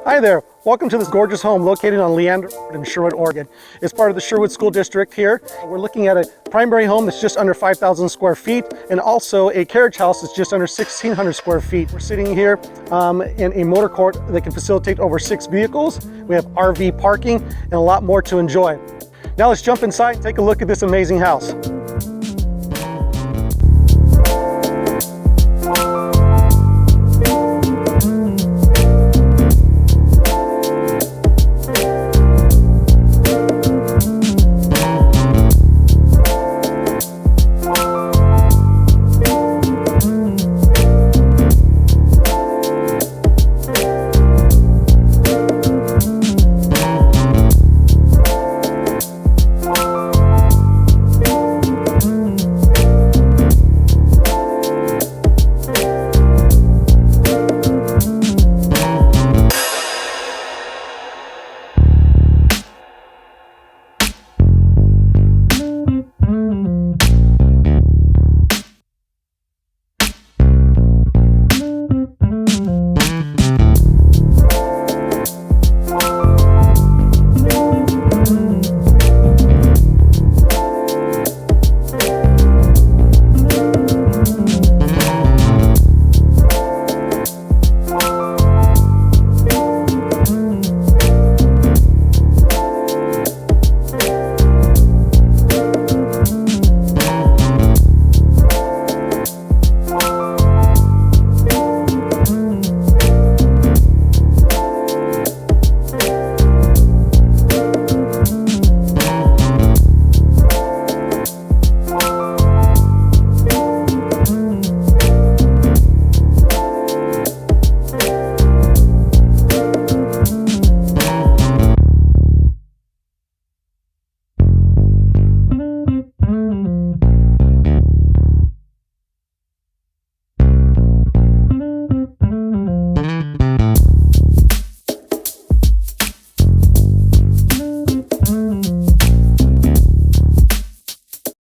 Hi there, welcome to this gorgeous home located on Leander in Sherwood, Oregon. It's part of the Sherwood School District here. We're looking at a primary home that's just under 5,000 square feet and also a carriage house that's just under 1,600 square feet. We're sitting here in a motor court that can facilitate over 6 vehicles. We have RV parking and a lot more to enjoy. Now let's jump inside and take a look at this amazing house.